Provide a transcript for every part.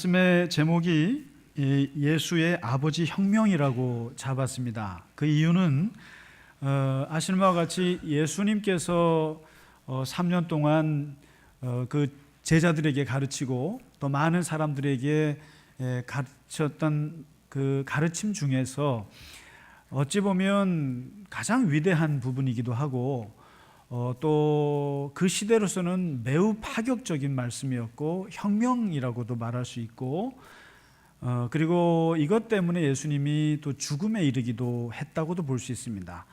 말씀의 제목이 예수의 아버지 혁명이라고 잡았습니다. 그 이유는 아시는 바와 같이 예수님께서 3년 동안 그 제자들에게 가르치고 또 많은 사람들에게 가르쳤던 그 가르침 중에서 어찌 보면 가장 위대한 부분이기도 하고 또 그 시대로서는 매우 파격적인 말씀이었고 혁명이라고도 말할 수 있고 그리고 이것 때문에 예수님이 또 죽음에 이르기도 했다고도 볼 수 있습니다.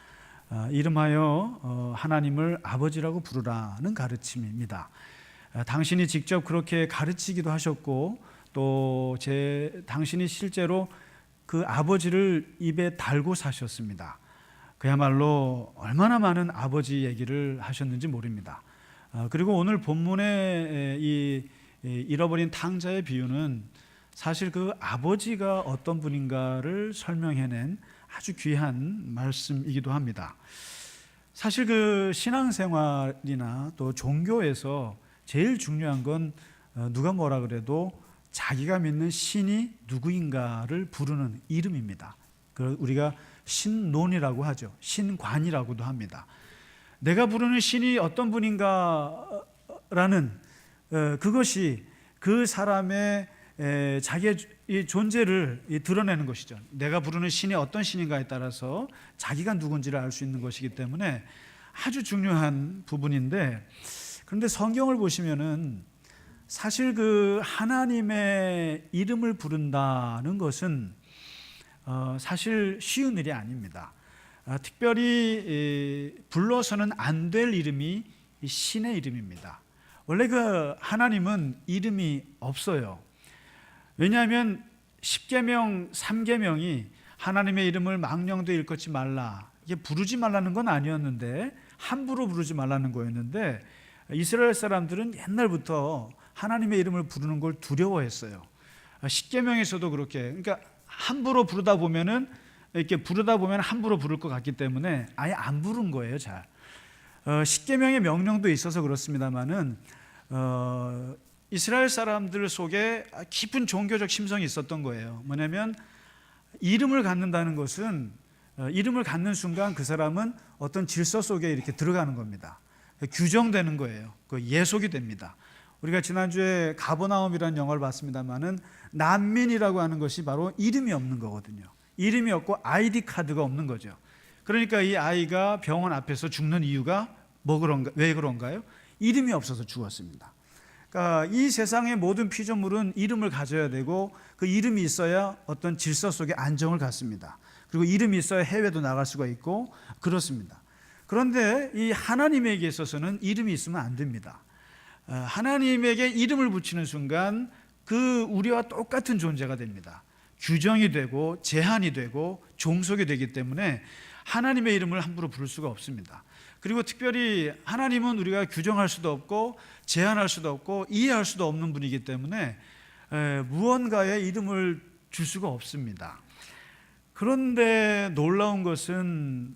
이름하여 하나님을 아버지라고 부르라는 가르침입니다. 당신이 직접 그렇게 가르치기도 하셨고 또 당신이 실제로 그 아버지를 입에 달고 사셨습니다. 그야말로 얼마나 많은 아버지 얘기를 하셨는지 모릅니다. 그리고 오늘 본문의 이 잃어버린 탕자의 비유는 사실 그 아버지가 어떤 분인가를 설명해낸 아주 귀한 말씀이기도 합니다. 사실 그 신앙생활이나 또 종교에서 제일 중요한 건 누가 뭐라 그래도 자기가 믿는 신이 누구인가를 부르는 이름입니다. 우리가 신론이라고 하죠. 신관이라고도 합니다. 내가 부르는 신이 어떤 분인가라는 그것이 그 사람의 자기의 존재를 드러내는 것이죠. 내가 부르는 신이 어떤 신인가에 따라서 자기가 누군지를 알 수 있는 것이기 때문에 아주 중요한 부분인데, 그런데 성경을 보시면은 사실 그 하나님의 이름을 부른다는 것은 사실 쉬운 일이 아닙니다. 특별히 불러서는 안 될 이름이 신의 이름입니다. 원래 그 하나님은 이름이 없어요. 왜냐하면 10계명 3계명이 하나님의 이름을 망령되 일컫지 말라, 이게 부르지 말라는 건 아니었는데, 함부로 부르지 말라는 거였는데, 이스라엘 사람들은 옛날부터 하나님의 이름을 부르는 걸 두려워했어요. 10계명에서도 그렇게, 그러니까 함부로 부르다 보면은 이렇게 부르다 보면 함부로 부를 것 같기 때문에 아예 안 부른 거예요. 잘 10계명의 명령도 있어서 그렇습니다만은 이스라엘 사람들 속에 깊은 종교적 심성이 있었던 거예요. 뭐냐면 이름을 갖는다는 것은 이름을 갖는 순간 그 사람은 어떤 질서 속에 이렇게 들어가는 겁니다. 규정되는 거예요. 그 예속이 됩니다. 우리가 지난주에 가버나움이라는 영화를 봤습니다만은 난민이라고 하는 것이 바로 이름이 없는 거거든요. 이름이 없고 아이디 카드가 없는 거죠. 그러니까 이 아이가 병원 앞에서 죽는 이유가 왜 그런가요? 이름이 없어서 죽었습니다. 그러니까 이 세상의 모든 피조물은 이름을 가져야 되고 그 이름이 있어야 어떤 질서 속에 안정을 갖습니다. 그리고 이름이 있어야 해외도 나갈 수가 있고 그렇습니다. 그런데 이 하나님에게 있어서는 이름이 있으면 안 됩니다. 하나님에게 이름을 붙이는 순간 그 우리와 똑같은 존재가 됩니다. 규정이 되고 제한이 되고 종속이 되기 때문에 하나님의 이름을 함부로 부를 수가 없습니다. 그리고 특별히 하나님은 우리가 규정할 수도 없고 제한할 수도 없고 이해할 수도 없는 분이기 때문에 무언가의 이름을 줄 수가 없습니다. 그런데 놀라운 것은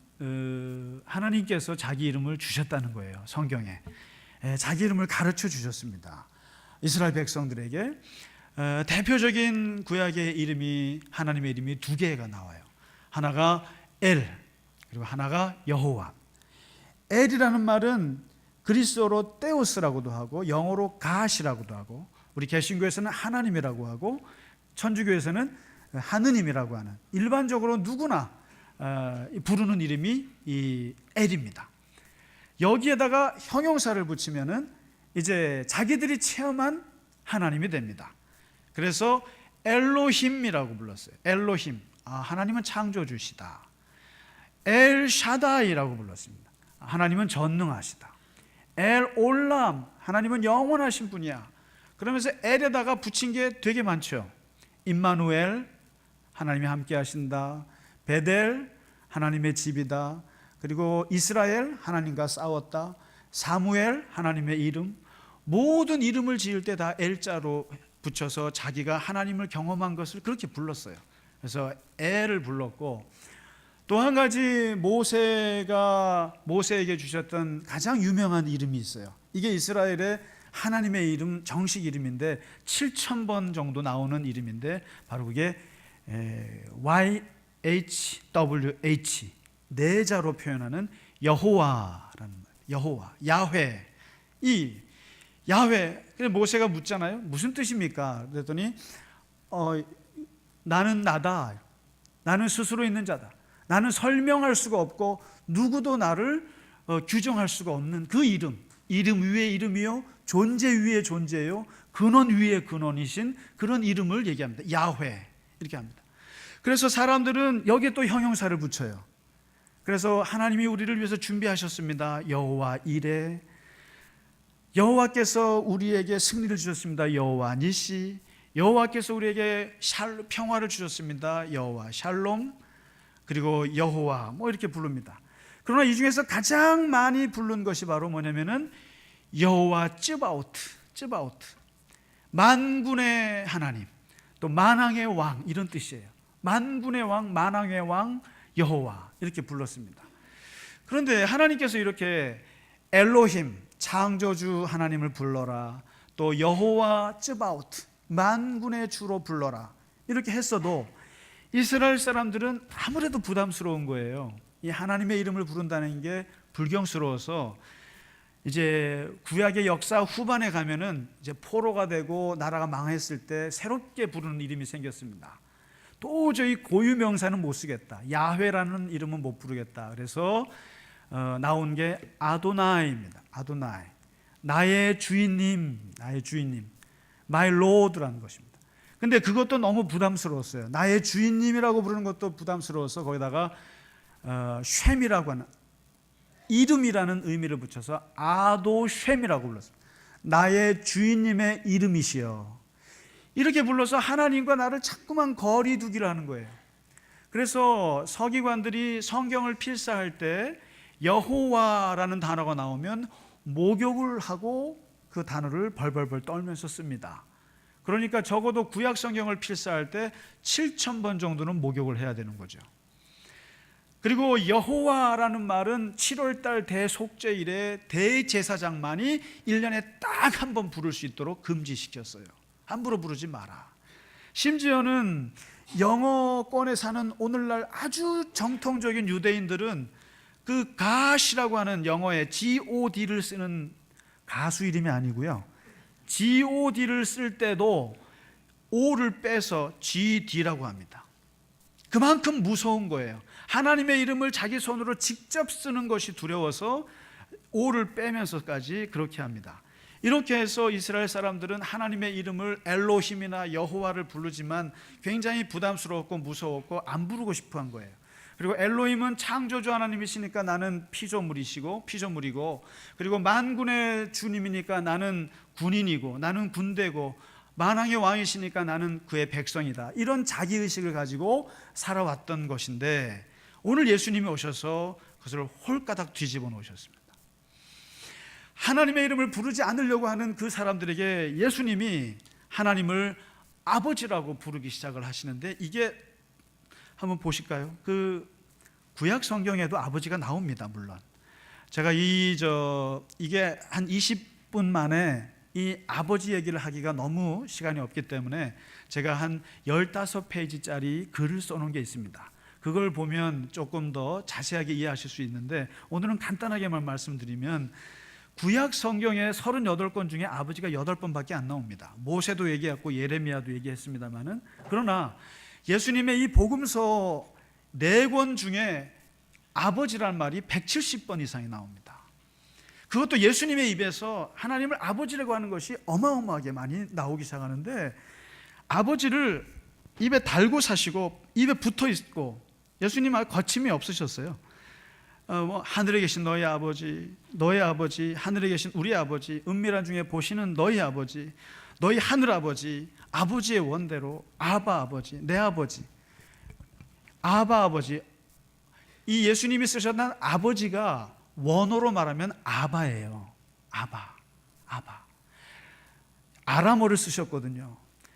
하나님께서 자기 이름을 주셨다는 거예요. 성경에 자기 이름을 가르쳐 주셨습니다. 이스라엘 백성들에게 대표적인 구약의 이름이, 하나님의 이름이 두 개가 나와요. 하나가 엘, 그리고 하나가 여호와. 엘이라는 말은 그리스어로 테오스라고도 하고 영어로 갓이라고도 하고, 우리 개신교에서는 하나님이라고 하고, 천주교에서는 하느님이라고 하는, 일반적으로 누구나 부르는 이름이 이 엘입니다. 여기에다가 형용사를 붙이면은 이제 자기들이 체험한 하나님이 됩니다. 그래서 엘로힘이라고 불렀어요. 엘로힘, 하나님은 창조주시다. 엘샤다이라고 불렀습니다. 하나님은 전능하시다. 엘올람, 하나님은 영원하신 분이야. 그러면서 엘에다가 붙인 게 되게 많죠. 임마누엘, 하나님이 함께 하신다. 베델, 하나님의 집이다. 그리고 이스라엘, 하나님과 싸웠다. 사무엘, 하나님의 이름. 모든 이름을 지을 때 다 엘자로 붙여서 자기가 하나님을 경험한 것을 그렇게 불렀어요. 그래서 엘을 불렀고, 또 한 가지 모세가 모세에게 주셨던 가장 유명한 이름이 있어요. 이게 이스라엘의 하나님의 이름, 정식 이름인데 7,000번 정도 나오는 이름인데 바로 그게 YHWH, 네 자로 표현하는 여호와라는 말. 여호와, 야훼. 이 야훼, 모세가 묻잖아요. 무슨 뜻입니까? 그랬더니 나는 나다. 나는 스스로 있는 자다. 나는 설명할 수가 없고 누구도 나를 규정할 수가 없는 그 이름. 이름 위에 이름이요, 존재 위에 존재요, 근원 위에 근원이신 그런 이름을 얘기합니다. 야훼, 이렇게 합니다. 그래서 사람들은 여기에 또 형용사를 붙여요. 그래서 하나님이 우리를 위해서 준비하셨습니다. 여호와 이레. 여호와께서 우리에게 승리를 주셨습니다. 여호와 니시. 여호와께서 우리에게 평화를 주셨습니다. 여호와 샬롬. 그리고 여호와 뭐 이렇게 부릅니다. 그러나 이 중에서 가장 많이 부른 것이 바로 뭐냐면은 여호와 쯔바오트, 만군의 하나님, 또 만왕의 왕, 이런 뜻이에요. 만군의 왕, 만왕의 왕 여호와, 이렇게 불렀습니다. 그런데 하나님께서 이렇게 엘로힘, 창조주 하나님을 불러라, 또 여호와 쯔바오트, 만군의 주로 불러라, 이렇게 했어도 이스라엘 사람들은 아무래도 부담스러운 거예요. 이 하나님의 이름을 부른다는 게 불경스러워서 이제 구약의 역사 후반에 가면은 이제 포로가 되고 나라가 망했을 때 새롭게 부르는 이름이 생겼습니다. 도저히 고유 명사는 못 쓰겠다. 야훼라는 이름은 못 부르겠다. 그래서 나온 게 아도나이입니다. 아도나이. 나의 주인님, 나의 주인님. My Lord라는 것입니다. 근데 그것도 너무 부담스러웠어요. 나의 주인님이라고 부르는 것도 부담스러워서 거기다가 쉔이라고 하는 이름이라는 의미를 붙여서 아도쉔이라고 불렀습니다. 나의 주인님의 이름이시여. 이렇게 불러서 하나님과 나를 자꾸만 거리 두기를 하는 거예요. 그래서 서기관들이 성경을 필사할 때 여호와라는 단어가 나오면 목욕을 하고 그 단어를 벌벌벌 떨면서 씁니다. 그러니까 적어도 구약 성경을 필사할 때 7,000번 정도는 목욕을 해야 되는 거죠. 그리고 여호와라는 말은 7월달 대속죄일에 대제사장만이 1년에 딱 한 번 부를 수 있도록 금지시켰어요. 함부로 부르지 마라. 심지어는 영어권에 사는 오늘날 아주 정통적인 유대인들은 그 갓이라고 하는 영어에 God를 쓰는 가수 이름이 아니고요, God를 쓸 때도 O를 빼서 GD라고 합니다. 그만큼 무서운 거예요. 하나님의 이름을 자기 손으로 직접 쓰는 것이 두려워서 O를 빼면서까지 그렇게 합니다. 이렇게 해서 이스라엘 사람들은 하나님의 이름을 엘로힘이나 여호와를 부르지만 굉장히 부담스러웠고 무서웠고 안 부르고 싶어 한 거예요. 그리고 엘로힘은 창조주 하나님이시니까 나는 피조물이고, 그리고 만군의 주님이니까 나는 군인이고, 나는 군대고, 만왕의 왕이시니까 나는 그의 백성이다. 이런 자기의식을 가지고 살아왔던 것인데 오늘 예수님이 오셔서 그것을 홀가닥 뒤집어 놓으셨습니다. 하나님의 이름을 부르지 않으려고 하는 그 사람들에게 예수님이 하나님을 아버지라고 부르기 시작을 하시는데, 이게 한번 보실까요? 그 구약 성경에도 아버지가 나옵니다. 물론 제가 이게 한 20분 만에 이 아버지 얘기를 하기가 너무 시간이 없기 때문에 제가 한 15페이지짜리 글을 써놓은 게 있습니다. 그걸 보면 조금 더 자세하게 이해하실 수 있는데 오늘은 간단하게만 말씀드리면 구약 성경의 38권 중에 아버지가 8번밖에 안 나옵니다. 모세도 얘기했고 예레미야도 얘기했습니다만은, 그러나 예수님의 이 복음서 4권 중에 아버지란 말이 170번 이상이 나옵니다. 그것도 예수님의 입에서 하나님을 아버지라고 하는 것이 어마어마하게 많이 나오기 시작하는데, 아버지를 입에 달고 사시고 입에 붙어 있고, 예수님 거침이 없으셨어요. 하늘에 계신 너희 아버지, 너희 아버지, 하늘에 계신 우리 아버지, 은밀한 중에 보시는 너희 아버지, 너희 하늘 아버지, 아버지의 원대로 아바 아버지, 내 아버지, 아바 아버지. 이 예수님이 쓰셨던 아버지가 원어로 말하면 아바예요. 아바. 아람어를 쓰셨거든요.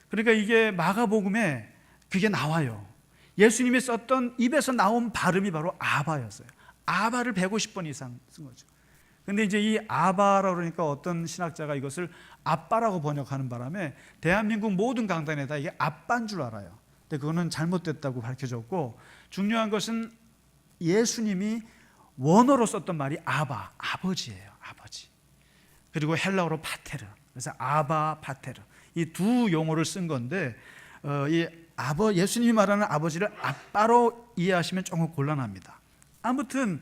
그러니까 이게 마가복음에 그게 나와요. 예수님이 썼던 입에서 나온 발음이 바로 아바였어요. 아바를 150번 이상 쓴 거죠. 근데 이제 이 아바라 그러니까 어떤 신학자가 이것을 아빠라고 번역하는 바람에 대한민국 모든 강단에다 이게 아빠인 줄 알아요. 근데 그거는 잘못됐다고 밝혀졌고, 중요한 것은 예수님이 원어로 썼던 말이 아바, 아버지예요. 아버지. 그리고 헬라어로 파테르. 그래서 아바, 파테르. 이 두 용어를 쓴 건데, 예수님이 말하는 아버지를 아빠로 이해하시면 조금 곤란합니다. 아무튼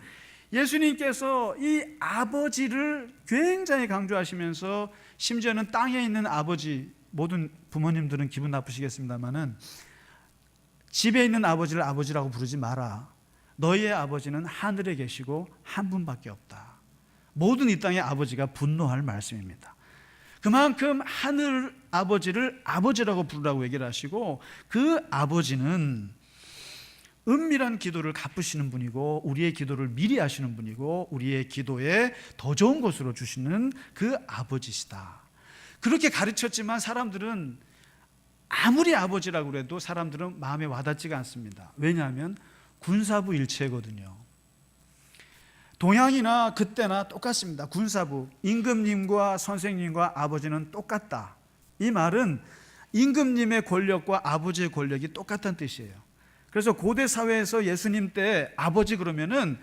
예수님께서 이 아버지를 굉장히 강조하시면서, 심지어는 땅에 있는 아버지, 모든 부모님들은 기분 나쁘시겠습니다만은 집에 있는 아버지를 아버지라고 부르지 마라. 너희의 아버지는 하늘에 계시고 한 분밖에 없다. 모든 이 땅의 아버지가 분노할 말씀입니다. 그만큼 하늘 아버지를 아버지라고 부르라고 얘기를 하시고, 그 아버지는 은밀한 기도를 갚으시는 분이고, 우리의 기도를 미리 하시는 분이고, 우리의 기도에 더 좋은 곳으로 주시는 그 아버지시다. 그렇게 가르쳤지만 사람들은 아무리 아버지라고 해도 사람들은 마음에 와닿지가 않습니다. 왜냐하면 군사부 일체거든요. 동양이나 그때나 똑같습니다. 군사부, 임금님과 선생님과 아버지는 똑같다. 이 말은 임금님의 권력과 아버지의 권력이 똑같다는 뜻이에요. 그래서 고대 사회에서 예수님 때 아버지 그러면은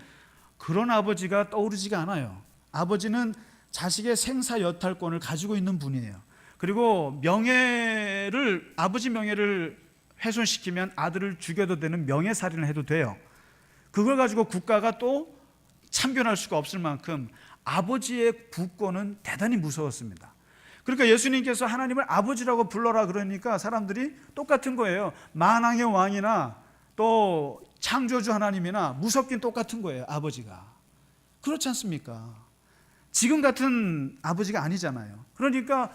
그런 아버지가 떠오르지가 않아요. 아버지는 자식의 생사 여탈권을 가지고 있는 분이에요. 그리고 아버지 명예를 훼손시키면 아들을 죽여도 되는 명예살인을 해도 돼요. 그걸 가지고 국가가 또 참견할 수가 없을 만큼 아버지의 부권은 대단히 무서웠습니다. 그러니까 예수님께서 하나님을 아버지라고 불러라 그러니까 사람들이 똑같은 거예요. 만왕의 왕이나 또 창조주 하나님이나 무섭긴 똑같은 거예요. 아버지가. 그렇지 않습니까? 지금 같은 아버지가 아니잖아요. 그러니까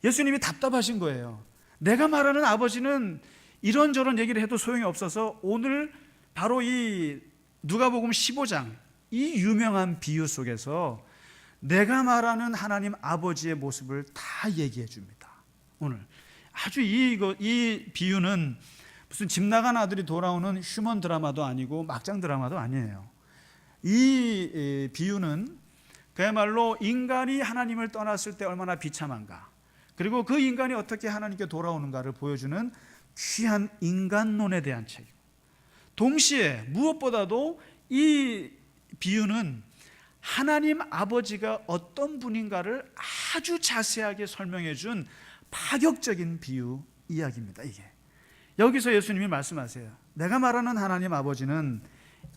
예수님이 답답하신 거예요. 내가 말하는 아버지는 이런저런 얘기를 해도 소용이 없어서 오늘 바로 이 누가복음 15장 이 유명한 비유 속에서 내가 말하는 하나님 아버지의 모습을 다 얘기해 줍니다. 오늘 아주 이 비유는 무슨 집 나간 아들이 돌아오는 휴먼 드라마도 아니고 막장 드라마도 아니에요. 이 비유는 그야말로 인간이 하나님을 떠났을 때 얼마나 비참한가, 그리고 그 인간이 어떻게 하나님께 돌아오는가를 보여주는 귀한 인간론에 대한 책이고, 동시에 무엇보다도 이 비유는 하나님 아버지가 어떤 분인가를 아주 자세하게 설명해 준 파격적인 비유 이야기입니다. 이게 여기서 예수님이 말씀하세요. 내가 말하는 하나님 아버지는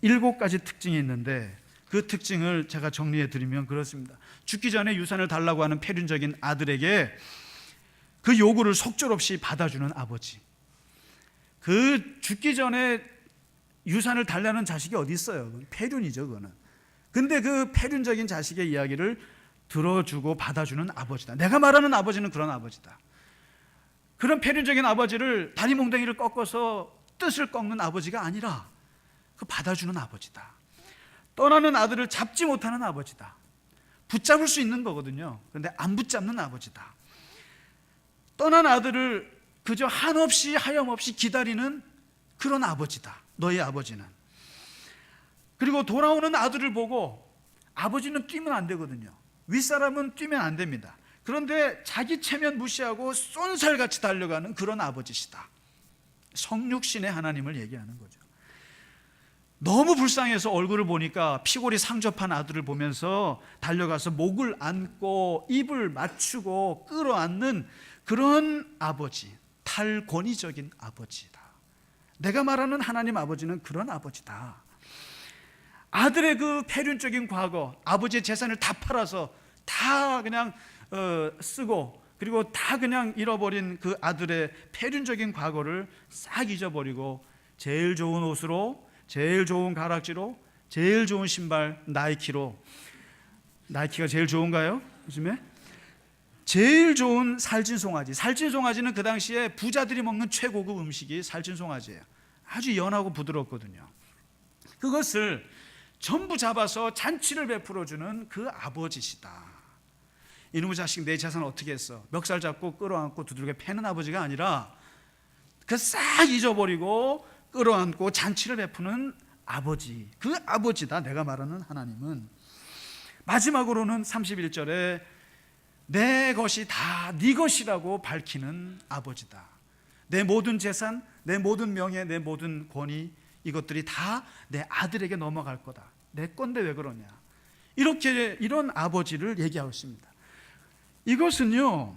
7가지 특징이 있는데, 그 특징을 제가 정리해 드리면 그렇습니다. 죽기 전에 유산을 달라고 하는 폐륜적인 아들에게 그 요구를 속절없이 받아주는 아버지. 그 죽기 전에 유산을 달라는 자식이 어디 있어요? 폐륜이죠, 그거는. 근데 그 폐륜적인 자식의 이야기를 들어주고 받아주는 아버지다. 내가 말하는 아버지는 그런 아버지다. 그런 폐륜적인 아버지를 다리 몽둥이를 꺾어서 뜻을 꺾는 아버지가 아니라 그 받아주는 아버지다. 떠나는 아들을 잡지 못하는 아버지다. 붙잡을 수 있는 거거든요. 그런데 안 붙잡는 아버지다. 떠난 아들을 그저 한없이 하염없이 기다리는 그런 아버지다. 너희 아버지는. 그리고 돌아오는 아들을 보고, 아버지는 뛰면 안 되거든요. 윗사람은 뛰면 안 됩니다. 그런데 자기 체면 무시하고 쏜살같이 달려가는 그런 아버지시다. 성육신의 하나님을 얘기하는 거죠. 너무 불쌍해서 얼굴을 보니까 피골이 상접한 아들을 보면서 달려가서 목을 안고 입을 맞추고 끌어안는 그런 아버지, 탈권위적인 아버지다. 내가 말하는 하나님 아버지는 그런 아버지다. 아들의 그 폐륜적인 과거, 아버지의 재산을 다 팔아서 다 그냥 쓰고, 그리고 다 그냥 잃어버린 그 아들의 폐륜적인 과거를 싹 잊어버리고, 제일 좋은 옷으로, 제일 좋은 가락지로, 제일 좋은 신발 나이키로, 나이키가 제일 좋은가요? 요즘에? 제일 좋은 살찐 송아지. 살찐 송아지는 그 당시에 부자들이 먹는 최고급 음식이 살찐 송아지예요. 아주 연하고 부드럽거든요. 그것을 전부 잡아서 잔치를 베풀어주는 그 아버지시다. 이놈의 자식 내 재산 어떻게 했어? 멱살 잡고 끌어안고 두들겨 패는 아버지가 아니라 그 싹 잊어버리고 끌어안고 잔치를 베푸는 아버지, 그 아버지다. 내가 말하는 하나님은. 마지막으로는 31절에 내 것이 다 네 것이라고 밝히는 아버지다. 내 모든 재산, 내 모든 명예, 내 모든 권위, 이것들이 다 내 아들에게 넘어갈 거다. 내 건데 왜 그러냐. 이런 아버지를 얘기하고 있습니다. 이것은요,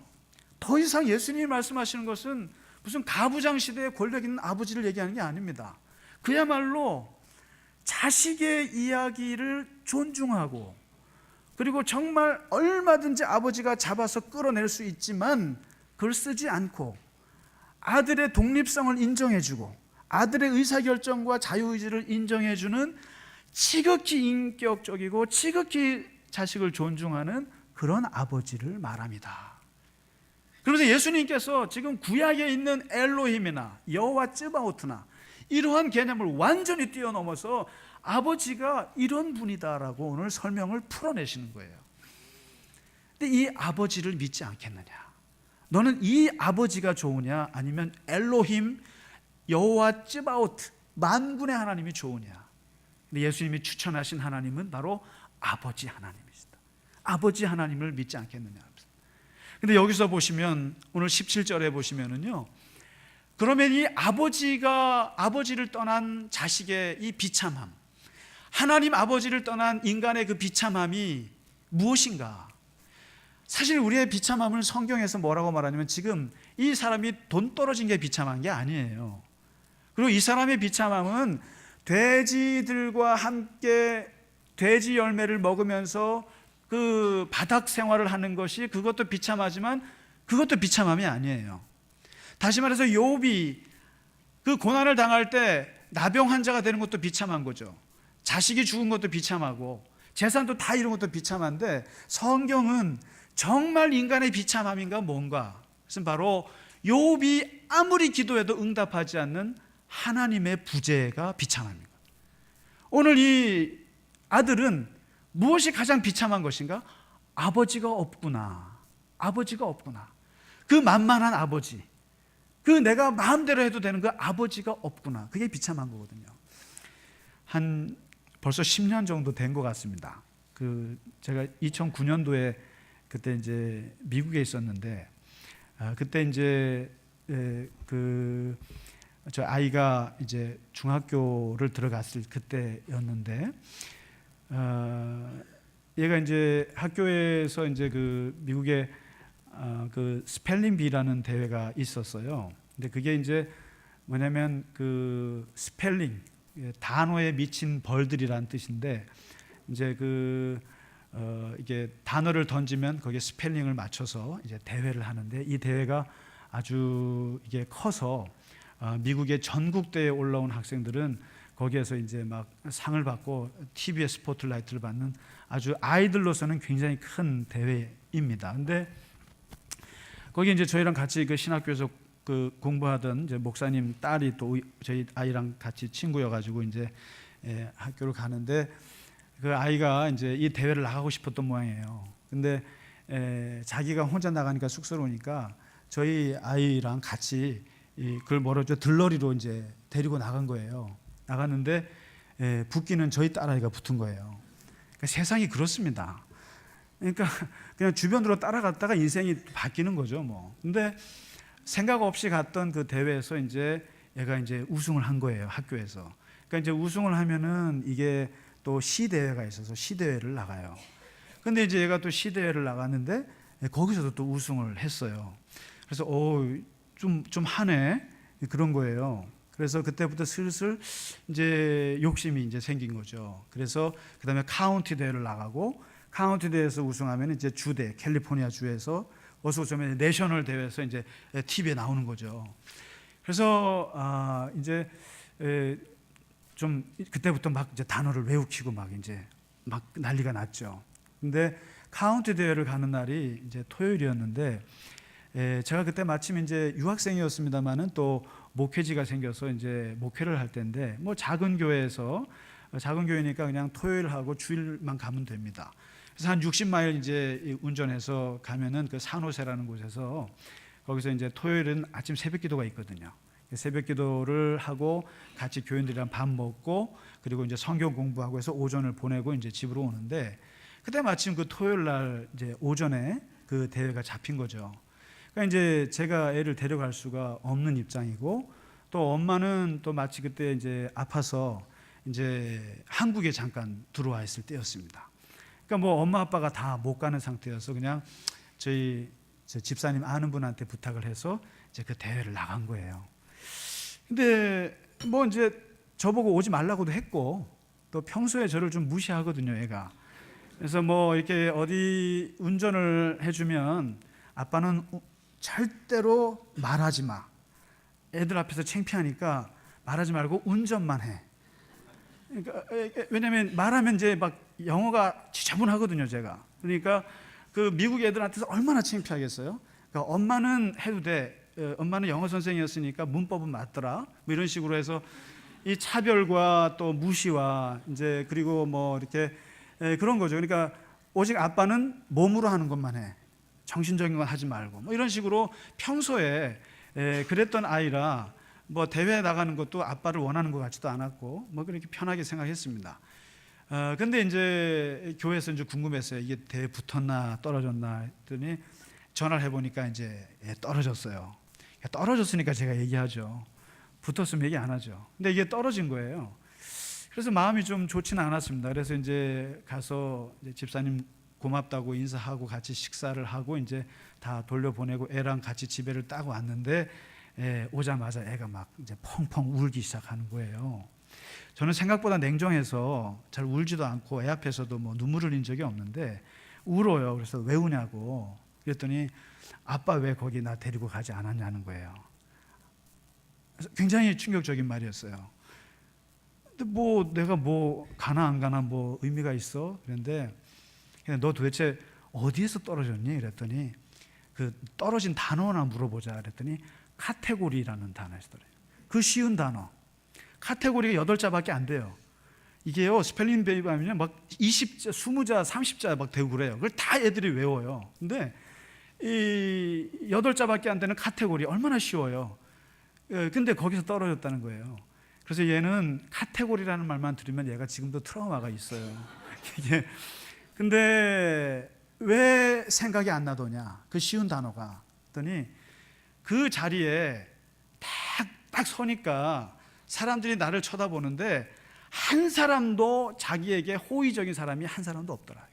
더 이상 예수님이 말씀하시는 것은 무슨 가부장 시대에 권력 있는 아버지를 얘기하는 게 아닙니다. 그야말로 자식의 이야기를 존중하고, 그리고 정말 얼마든지 아버지가 잡아서 끌어낼 수 있지만 그걸 쓰지 않고 아들의 독립성을 인정해주고 아들의 의사결정과 자유의지를 인정해주는 지극히 인격적이고 지극히 자식을 존중하는 그런 아버지를 말합니다. 그래서 예수님께서 지금 구약에 있는 엘로힘이나 여호와 쯔바오트나 이러한 개념을 완전히 뛰어넘어서 아버지가 이런 분이다라고 오늘 설명을 풀어내시는 거예요. 근데 이 아버지를 믿지 않겠느냐? 너는 이 아버지가 좋으냐? 아니면 엘로힘 여호와 쯔바오트 만군의 하나님이 좋으냐? 근데 예수님이 추천하신 하나님은 바로 아버지 하나님이시다. 아버지 하나님을 믿지 않겠느냐? 근데 여기서 보시면 오늘 17절에 보시면은요, 그러면 이 아버지를 떠난 자식의 이 비참함, 하나님 아버지를 떠난 인간의 그 비참함이 무엇인가? 사실 우리의 비참함을 성경에서 뭐라고 말하냐면 지금 이 사람이 돈 떨어진 게 비참한 게 아니에요. 그리고 이 사람의 비참함은 돼지들과 함께 돼지 열매를 먹으면서 그 바닥 생활을 하는 것이 그것도 비참하지만 그것도 비참함이 아니에요. 다시 말해서 욥이 그 고난을 당할 때 나병 환자가 되는 것도 비참한 거죠. 자식이 죽은 것도 비참하고 재산도 다 잃은 것도 비참한데 성경은 정말 인간의 비참함인가 뭔가, 그것은 바로 욥이 아무리 기도해도 응답하지 않는 하나님의 부재가 비참합니다. 오늘 이 아들은 무엇이 가장 비참한 것인가? 아버지가 없구나. 아버지가 없구나. 그 만만한 아버지, 그 내가 마음대로 해도 되는 그 아버지가 없구나. 그게 비참한 거거든요. 한 벌써 10년 정도 된 것 같습니다. 제가 2009년도에 그때 이제 미국에 있었는데, 그때 이제 저 아이가 이제 중학교를 들어갔을 그때였는데, 얘가 이제 학교에서 이제 그 미국의 그 스펠링 비라는 대회가 있었어요. 근데 그게 이제 뭐냐면 그 스펠링, 단어에 미친 벌들이라는 뜻인데, 이제 이게 단어를 던지면 거기에 스펠링을 맞춰서 이제 대회를 하는데, 이 대회가 아주 이게 커서 미국의 전국대회에 올라온 학생들은 거기에서 이제 막 상을 받고 TV에 스포트라이트를 받는 아주 아이들로서는 굉장히 큰 대회입니다. 근데 거기 이제 저희랑 같이 그 신학교에서 그 공부하던 이제 목사님 딸이 또 저희 아이랑 같이 친구여가지고 이제 학교를 가는데, 그 아이가 이제 이 대회를 나가고 싶었던 모양이에요. 근데 자기가 혼자 나가니까 쑥스러우니까 저희 아이랑 같이 그걸 뭐라죠, 들러리로 이제 데리고 나간 거예요. 나갔는데 붙기는 저희 딸아이가 붙은 거예요. 그러니까 세상이 그렇습니다. 그러니까 그냥 주변으로 따라갔다가 인생이 바뀌는 거죠, 뭐. 근데 생각 없이 갔던 그 대회에서 이제 얘가 이제 우승을 한 거예요, 학교에서. 그러니까 이제 우승을 하면은 이게 또 시대회가 있어서 시대회를 나가요. 근데 이제 얘가 또 시대회를 나갔는데 거기서도 또 우승을 했어요. 그래서 좀 하네, 그런 거예요. 그래서 그때부터 슬슬 이제 욕심이 이제 생긴 거죠. 그래서 그다음에 카운티 대회를 나가고, 카운티 대회에서 우승하면 이제 주대, 캘리포니아 주에서 어서 오면 내셔널 대회에서 이제 TV에 나오는 거죠. 그래서 이제 좀 그때부터 막 이제 단어를 외우키고 막 이제 막 난리가 났죠. 근데 카운티 대회를 가는 날이 이제 토요일이었는데, 제가 그때 마침 이제 유학생이었습니다만은 또 목회지가 생겨서 이제 목회를 할 때인데, 뭐 작은 교회니까 그냥 토요일 하고 주일만 가면 됩니다. 그래서 한 60마일 이제 운전해서 가면은 그 산호세라는 곳에서, 거기서 이제 토요일은 아침 새벽 기도가 있거든요. 새벽 기도를 하고 같이 교인들이랑 밥 먹고, 그리고 이제 성경 공부하고 해서 오전을 보내고 이제 집으로 오는데, 그때 마침 그 토요일 날 이제 오전에 그 대회가 잡힌 거죠. 그러니까 이제 제가 애를 데려갈 수가 없는 입장이고, 또 엄마는 또 마치 그때 이제 아파서 이제 한국에 잠깐 들어와 있을 때였습니다. 그러니까 뭐 엄마 아빠가 다 못 가는 상태여서 그냥 저희 집사님 아는 분한테 부탁을 해서 이제 그 대회를 나간 거예요. 근데 뭐 이제 저보고 오지 말라고도 했고, 또 평소에 저를 좀 무시하거든요, 애가. 그래서 뭐 이렇게 어디 운전을 해주면 아빠는 절대로 말하지 마. 애들 앞에서 창피하니까 말하지 말고 운전만 해. 그러니까 왜냐면 말하면 이제 막 영어가 지저분하거든요, 제가. 그러니까 그 미국 애들한테서 얼마나 창피하겠어요. 그러니까 엄마는 해도 돼. 엄마는 영어 선생이었으니까 문법은 맞더라. 뭐 이런 식으로 해서 이 차별과 또 무시와 이제 그리고 뭐 이렇게 그런 거죠. 그러니까 오직 아빠는 몸으로 하는 것만 해. 정신적인 건 하지 말고 뭐 이런 식으로 평소에 그랬던 아이라 뭐 대회에 나가는 것도 아빠를 원하는 것 같지도 않았고 뭐 그렇게 편하게 생각했습니다. 근데 이제 교회에서 이제 궁금했어요. 이게 대회 붙었나 떨어졌나 했더니 전화를 해보니까 이제 떨어졌어요. 떨어졌으니까 제가 얘기하죠. 붙었으면 얘기 안 하죠. 근데 이게 떨어진 거예요. 그래서 마음이 좀 좋지는 않았습니다. 그래서 이제 가서 이제 집사님 고맙다고 인사하고 같이 식사를 하고 이제 다 돌려보내고 애랑 같이 집에를 따고 왔는데 오자마자 애가 막 이제 펑펑 울기 시작하는 거예요. 저는 생각보다 냉정해서 잘 울지도 않고 애 앞에서도 뭐 눈물을 흘린 적이 없는데 울어요. 그래서 왜 우냐고 그랬더니 아빠 왜 거기 나 데리고 가지 않았냐는 거예요. 그래서 굉장히 충격적인 말이었어요. 근데 뭐 내가 뭐 가나 안 가나 뭐 의미가 있어? 그런데 너 도대체 어디에서 떨어졌니? 그랬더니 그 떨어진 단어 하나 물어보자 그랬더니 카테고리라는 단어였더래요. 그 쉬운 단어. 카테고리가 8자밖에 안 돼요. 이게요 스펠링 베이비 하면요 막 20자, 20자, 30자 막 되고 그래요. 그걸 다 애들이 외워요. 근데 이 8자밖에 안 되는 카테고리 얼마나 쉬워요. 근데 거기서 떨어졌다는 거예요. 그래서 얘는 카테고리라는 말만 들으면 얘가 지금도 트라우마가 있어요. 이게 근데 왜 생각이 안 나더냐? 그 쉬운 단어가. 그랬더니 그 자리에 딱 서니까 사람들이 나를 쳐다보는데 한 사람도 자기에게 호의적인 사람이 한 사람도 없더라.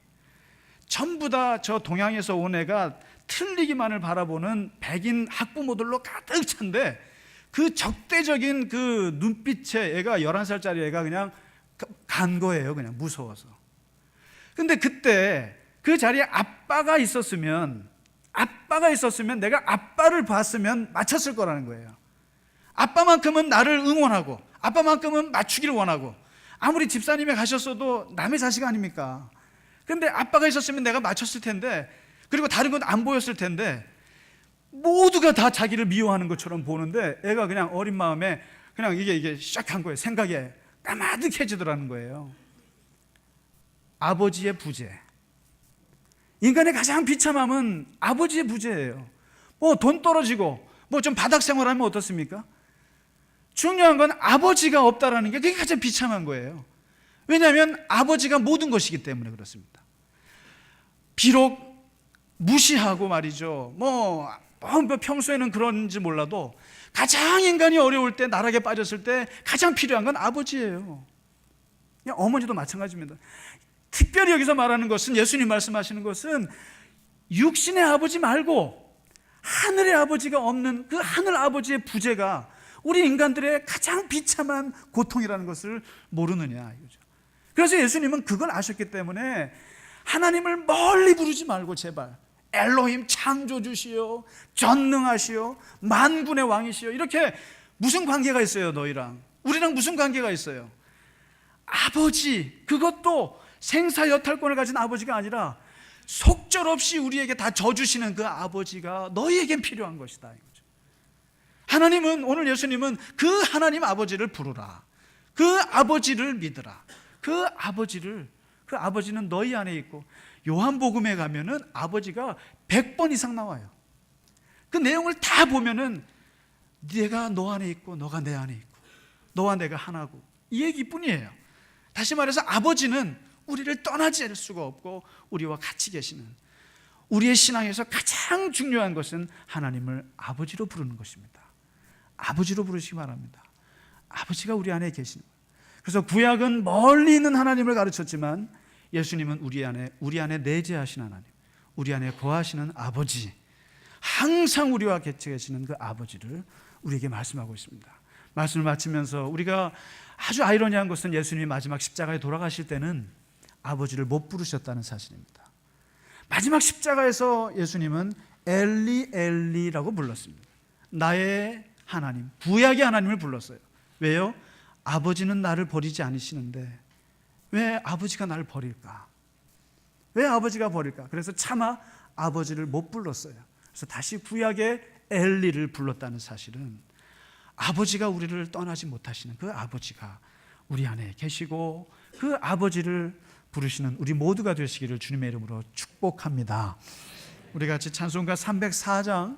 전부 다 저 동양에서 온 애가 틀리기만을 바라보는 백인 학부모들로 가득 찬데 그 적대적인 그 눈빛에 애가 11살짜리 애가 그냥 간 거예요. 그냥 무서워서. 근데 그때 그 자리에 아빠가 있었으면 내가 아빠를 봤으면 맞췄을 거라는 거예요. 아빠만큼은 나를 응원하고 아빠만큼은 맞추기를 원하고 아무리 집사님이 가셨어도 남의 자식 아닙니까? 근데 아빠가 있었으면 내가 맞췄을 텐데 그리고 다른 건 안 보였을 텐데 모두가 다 자기를 미워하는 것처럼 보는데 애가 그냥 어린 마음에 그냥 이게 시작한 거예요. 생각에 까마득해지더라는 거예요. 아버지의 부재. 인간의 가장 비참함은 아버지의 부재예요. 뭐 돈 떨어지고 뭐 좀 바닥 생활하면 어떻습니까? 중요한 건 아버지가 없다라는 게 그게 가장 비참한 거예요. 왜냐하면 아버지가 모든 것이기 때문에 그렇습니다. 비록 무시하고 말이죠. 뭐 평소에는 그런지 몰라도 가장 인간이 어려울 때 나락에 빠졌을 때 가장 필요한 건 아버지예요. 어머니도 마찬가지입니다. 특별히 여기서 말하는 것은 예수님 말씀하시는 것은 육신의 아버지 말고 하늘의 아버지가 없는 그 하늘 아버지의 부재가 우리 인간들의 가장 비참한 고통이라는 것을 모르느냐 이거죠. 그래서 예수님은 그걸 아셨기 때문에 하나님을 멀리 부르지 말고 제발 엘로힘 창조주시오 전능하시오 만군의 왕이시오 이렇게 무슨 관계가 있어요? 너희랑 우리랑 무슨 관계가 있어요? 아버지, 그것도 생사여탈권을 가진 아버지가 아니라 속절없이 우리에게 다 져주시는 그 아버지가 너희에겐 필요한 것이다 이거죠. 하나님은 오늘 예수님은 그 하나님 아버지를 부르라. 그 아버지를 믿으라. 그 아버지는 너희 안에 있고 요한복음에 가면은 아버지가 100번 이상 나와요. 그 내용을 다 보면은 내가 너 안에 있고 너가 내 안에 있고 너와 내가 하나고 이 얘기뿐이에요. 다시 말해서 아버지는 우리를 떠나지 않을 수가 없고 우리와 같이 계시는 우리의 신앙에서 가장 중요한 것은 하나님을 아버지로 부르는 것입니다. 아버지로 부르시기 바랍니다. 아버지가 우리 안에 계시는 거예요. 그래서 구약은 멀리 있는 하나님을 가르쳤지만 예수님은 우리 안에 내재하신 하나님, 우리 안에 거하시는 아버지, 항상 우리와 같이 계시는 그 아버지를 우리에게 말씀하고 있습니다. 말씀을 마치면서 우리가 아주 아이러니한 것은 예수님이 마지막 십자가에 돌아가실 때는 아버지를 못 부르셨다는 사실입니다. 마지막 십자가에서 예수님은 엘리 엘리라고 불렀습니다. 나의 하나님, 구약의 하나님을 불렀어요. 왜요? 아버지는 나를 버리지 않으시는데 왜 아버지가 나를 버릴까? 왜 아버지가 버릴까? 그래서 차마 아버지를 못 불렀어요. 그래서 다시 구약의 엘리를 불렀다는 사실은 아버지가 우리를 떠나지 못하시는 그 아버지가 우리 안에 계시고 그 아버지를 부르시는 우리 모두가 되시기를 주님의 이름으로 축복합니다. 우리 같이 찬송가 304장